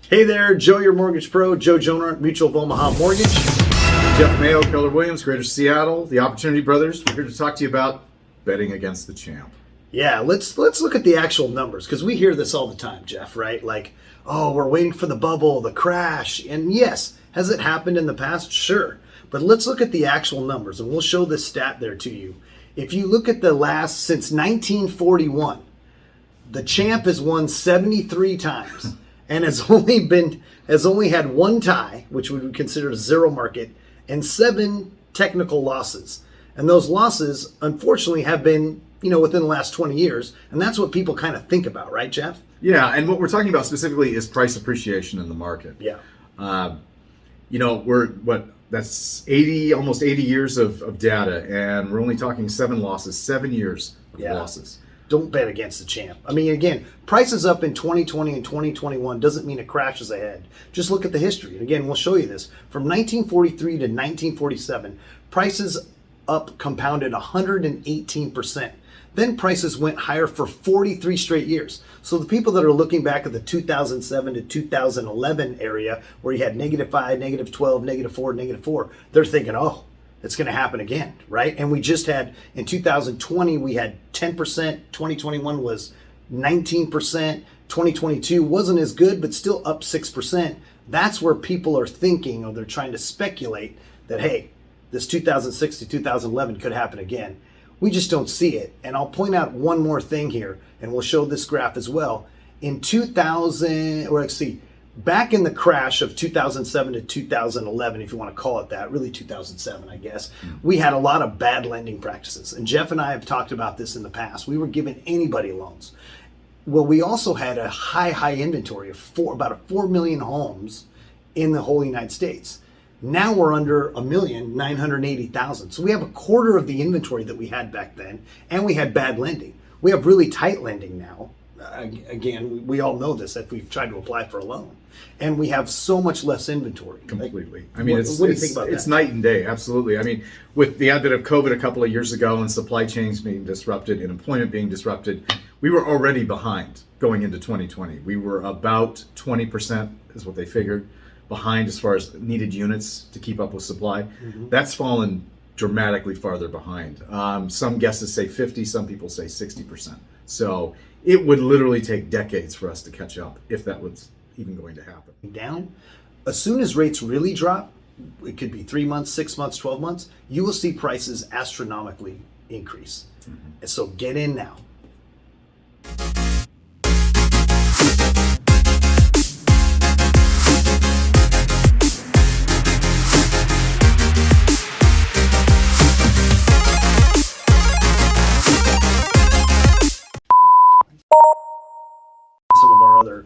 Hey there, Joe, your mortgage pro, Joe Jonart, Mutual of Omaha Mortgage. Jeff Mayo, Keller Williams, Greater Seattle, the Opportunity Brothers. We're here to talk to you about betting against the champ. Yeah, let's look at the actual numbers, because we hear this all the time, Jeff, right? Like, oh, we're waiting for the bubble, the crash. And yes, has it happened in the past? Sure. But let's look at the actual numbers, and we'll show this stat there to you. If you look at the last, since 1941, the champ has won 73 times. And has only had one tie, which we would consider a zero market, and 7 technical losses. And those losses, unfortunately, have been, within the last 20 years. And that's what people kind of think about, right, Jeff? Yeah, and what we're talking about specifically is price appreciation in the market. Yeah. That's 80, almost 80 years of data, and we're only talking 7 losses, 7 years of losses. Don't bet against the champ. I mean, again, prices up in 2020 and 2021 doesn't mean it crashes ahead. Just look at the history. And again, we'll show you this. From 1943 to 1947, prices up compounded 118%. Then prices went higher for 43 straight years. So the people that are looking back at the 2007 to 2011 area where you had -5, -12, -4, -4, they're thinking, oh, it's going to happen again, right? And we just had, in 2020, we had 10%. 2021 was 19%. 2022 wasn't as good, but still up 6%. That's where people are thinking, or they're trying to speculate that, hey, this 2006 to 2011 could happen again. We just don't see it. And I'll point out one more thing here, and we'll show this graph as well. In 2000, or let's see, back in the crash of 2007 to 2011, if you want to call it that, really 2007, I guess, we had a lot of bad lending practices. And Jeff and I have talked about this in the past. We were giving anybody loans. Well, we also had a high inventory of about 4 million homes in the whole United States. Now we're under 1,980,000. So we have a quarter of the inventory that we had back then, and we had bad lending. We have really tight lending now. Again, we all know this if we've tried to apply for a loan, and we have so much less inventory. Completely. I mean, what do you think about it's that? night and day. Absolutely. I mean, with the advent of COVID a couple of years ago and supply chains being disrupted and employment being disrupted, we were already behind going into 2020. We were about 20% is what they figured behind as far as needed units to keep up with supply. Mm-hmm. That's fallen dramatically farther behind. Some guesses say 50, some people say 60%. So it would literally take decades for us to catch up if that was even going to happen. Down, as soon as rates really drop, it could be 3 months, 6 months, 12 months, you will see prices astronomically increase. Mm-hmm. And so get in now. Some of our other